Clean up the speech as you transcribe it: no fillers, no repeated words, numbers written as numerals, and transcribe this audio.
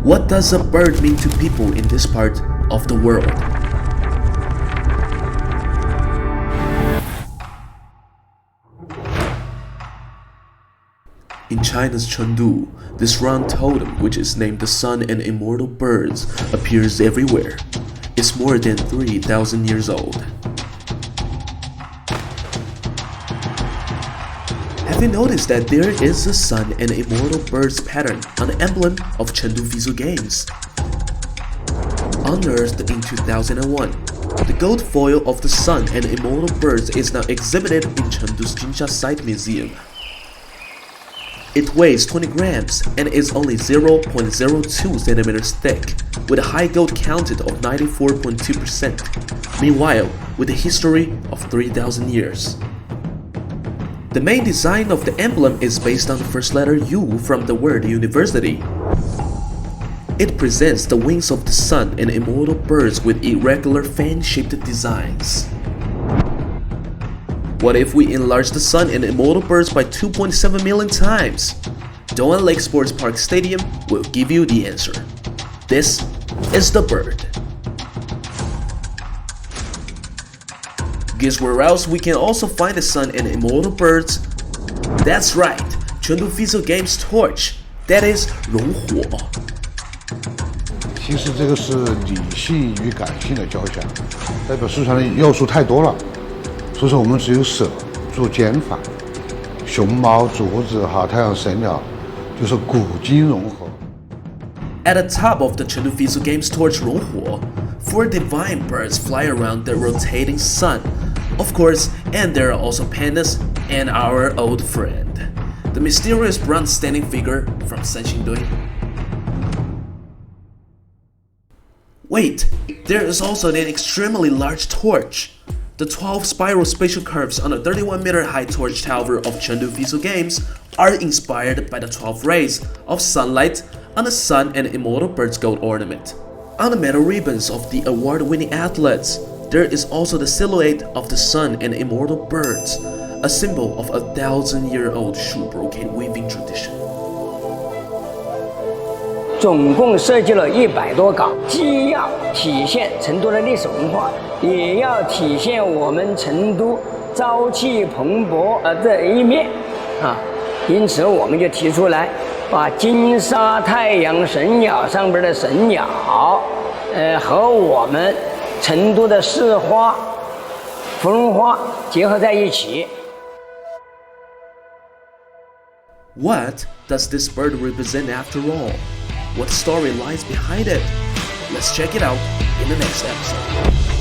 What does a bird mean to people in this part of the world? In China's Chengdu, this round totem, which is named the Sun and Immortal Birds, appears everywhere. It's more than 3,000 years old. Have you noticed that there is a Sun and Immortal Birds pattern on the emblem of Chengdu FISU Games? Unearthed in 2001, the gold foil of the Sun and Immortal Birds is now exhibited in Chengdu's 𝐈𝐧𝐬𝐫𝐚𝐭𝐢𝐨𝐧 It weighs 20 grams and is only 0.02 centimeters thick, with a high gold content of 94.2%, meanwhile with a history of 3,000 years. The main design of the emblem is based on the first letter U from the word university. It presents the wings of the sun and immortal birds with irregular fan-shaped designs. What if we enlarge the sun and immortal birds by 2.7 million times? Doan Lake Sports Park Stadium will give you the answer. This is the bird. Guess where else we can also find the sun and immortal birds? That's right, Chengdu FISU Games torch, that is 熔火。其实这个是理性与感性的交响，代表四川的要素太多了，所以说我们只有舍做减法，熊猫、竹子哈、太阳神鸟，就是古今融合。At the top of the Chengdu FISU Games torch 熔火, 4 divine birds fly around the rotating sun. Of course, and there are also pandas and our old friend, the mysterious bronze standing figure from Sanxingdui. Wait, there is also an extremely large torch. The 12 spiral spatial curves on the 31-meter high torch tower of Chengdu FISU Games are inspired by the 12 rays of sunlight on the sun and immortal birds gold ornament. On the metal ribbons of the award-winning athletes, there is also the silhouette of the sun and immortal birds, a symbol of a 1,000-year-old shoe brocade weaving tradition. 总共设计了100多稿，既要体现成都的历史文化，也要体现我们成都朝气蓬勃的一面啊。因此，我们就提出来，把金沙太阳神鸟上边的神鸟，和我们成都的市花、芙蓉花结合在一起。 What does this bird represent after all? What story lies behind it? Let's check it out in the next episode.